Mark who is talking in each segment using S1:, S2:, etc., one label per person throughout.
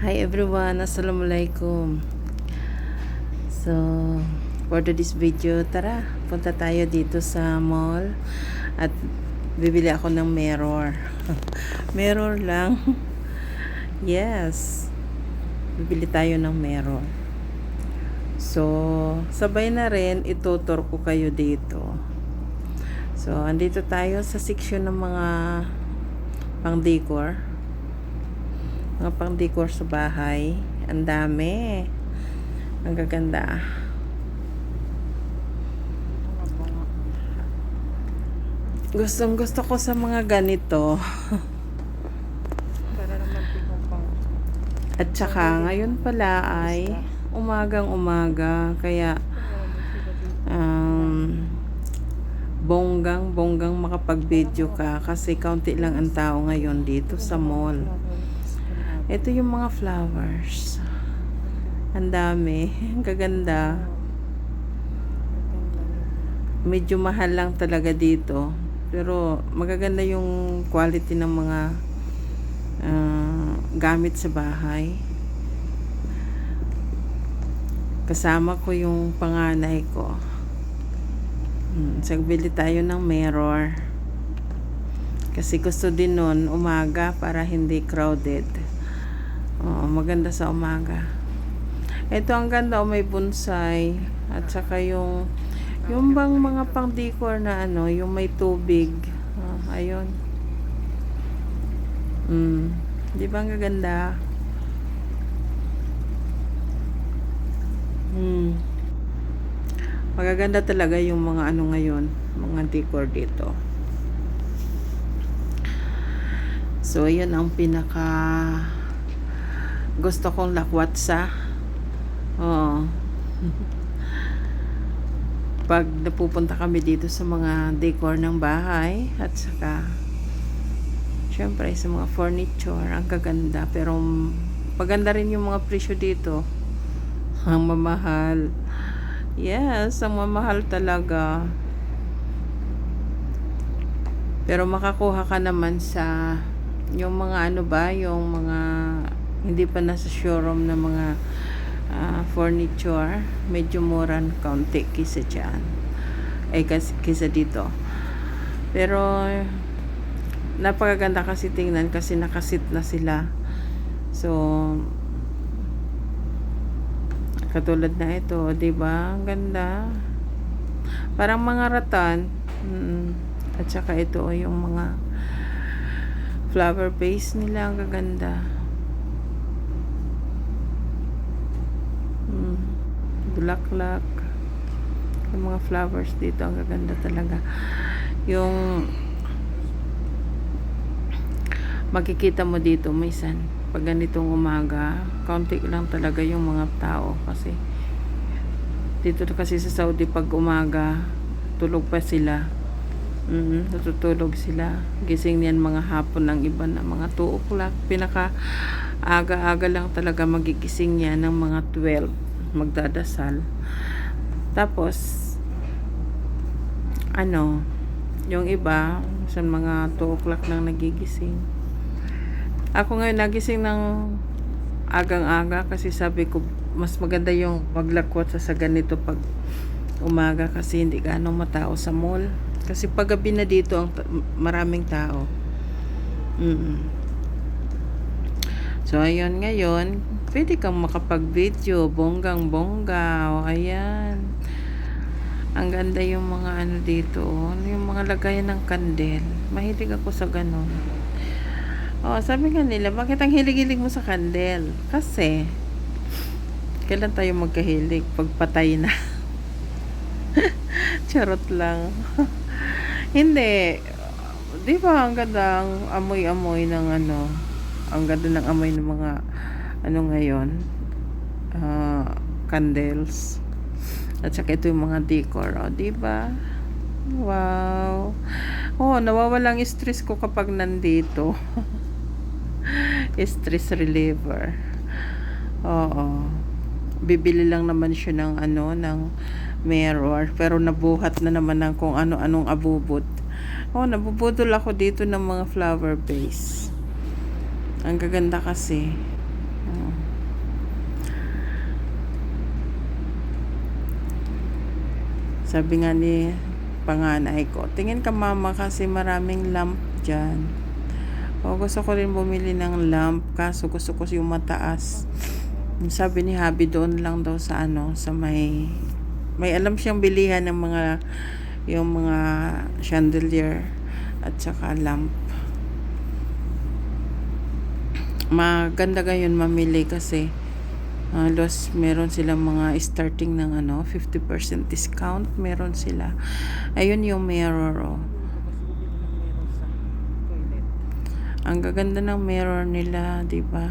S1: Hi everyone, assalamualaikum. So, for this video, tara, punta tayo dito sa mall at bibili ako ng mirror. Mirror lang. Yes. Bibili tayo ng mirror. So, sabay na rin itutur ko kayo dito. So, andito tayo sa section ng mga pang-decor. Mga pang-decor sa bahay. Ang dami. Ang gaganda. Gustong gusto ko sa mga ganito. At saka ngayon pala ay umagang umaga. Kaya bonggang makapag-video ka kasi kaunti lang ang tao ngayon dito sa mall. Ito yung mga flowers. Ang dami. Ang gaganda. Medyo mahal lang talaga dito. Pero magaganda yung quality ng mga gamit sa bahay. Kasama ko yung panganay ko. Sagbili tayo ng mirror. Kasi gusto din nun umaga para hindi crowded. Maganda sa umaga. Ito ang ganda, may bonsai at saka yung bang mga pang decor na yung may tubig. Ayun. Di ba ang gaganda? Magaganda talaga yung mga ngayon, mga decor dito. So, yun ang pinaka gusto kong lakwatsa. Pag napupunta kami dito sa mga decor ng bahay at saka syempre sa mga furniture, ang gaganda. Pero maganda rin yung mga presyo dito. Ang mamahal. Yes, ang mamahal talaga. Pero makakuha ka naman sa yung mga yung mga hindi pa nasa showroom na mga furniture, medyo mura kaunti kisa dyan. Kisa dito. Pero napakaganda kasi tingnan kasi nakasit na sila. So, katulad na ito, 'di ba? Ang ganda. Parang mga ratan. At saka ito yung mga flower base nila, ang gaganda. Bulaklak. Yung mga flowers dito, ang gaganda talaga. Yung makikita mo dito minsan pag ganitong umaga, kaunti lang talaga yung mga tao kasi dito kasi sa Saudi pag umaga tulog pa sila. Natutulog sila. Gising niyan mga hapon ng iba na mga 2 o'clock. Pinaka aga-aga lang talaga magigising yan ng mga 12 magdadasal. Tapos yung iba sa mga 2 o'clock lang nagigising. Ako ngayon nagising ng agang-aga kasi sabi ko mas maganda yung maglakwat sa ganito pag umaga kasi hindi gaano matao sa mall. Kasi pag gabi na dito ang maraming tao. So ayun, ngayon pwede kang makapag-video bonggang-bongga. Ayan. Ang ganda yung mga dito. Yung mga lagayan ng kandel. Mahilig ako sa ganun. Sabi nga nila, bakit ang hilig-hilig mo sa kandel? Kasi kailan tayo magkahilig? Pagpatay na. Charot lang. Hindi. Di ba ang ganda ang amoy-amoy ng ang ganda ng amoy ng mga ngayon, candles. At saka ito yung mga decor. Di ba? Wow. Nawawalang stress ko kapag nandito. Stress reliever. Bibili lang naman siya ng ng mirror, pero nabuhat na naman ng kung ano-anong abubot. Nabubudol ako dito ng mga flower vase. Ang gaganda kasi. Sabi nga ni panganay ko, tingin ka mama kasi maraming lamp dyan. O, gusto ko rin bumili ng lamp, kaso gusto ko yung mataas. Sabi ni Habi doon lang daw sa sa may alam siyang bilihan ng yung mga chandelier at saka lamp. Maganda ngayon mamili kasi meron silang mga starting ng 50% discount, meron sila. Ayun yung mirror, oh. Ang gaganda ng mirror nila, di ba?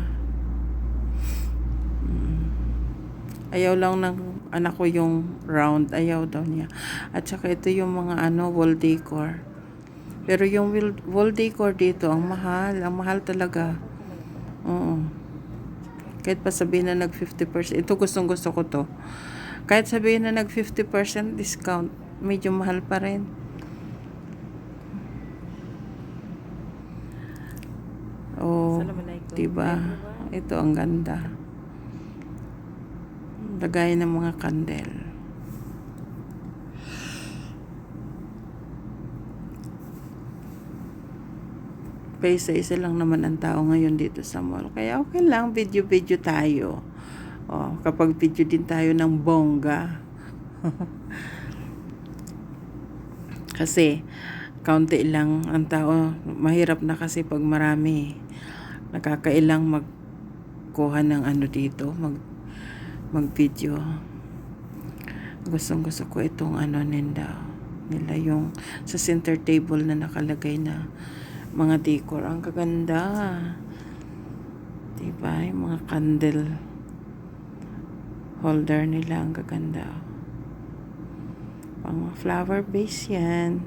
S1: Ayaw lang ng anak ko yung round, ayaw daw niya. At saka ito yung mga wall decor. Pero yung wall decor dito, ang mahal talaga. Oo. Kahit pa sabihin na nag 50%, ito gustong gusto ko to. Kahit sabihin na nag 50% discount, medyo mahal pa rin. Oh, diba? Ito ang ganda. Lagay ng mga candle. Isa-isa lang naman ang tao ngayon dito sa mall. Kaya okay lang, video-video tayo. Oh, kapag video din tayo ng bongga. Kasi, kaunti lang ang tao. Mahirap na kasi pag marami. Nakakailang magkuha ng dito, mag-video. Gustong-gusto ko itong nila yung sa center table na nakalagay na mga decor. Ang kaganda. Diba? Yung mga candle holder nila. Ang kaganda. Pang flower base yan.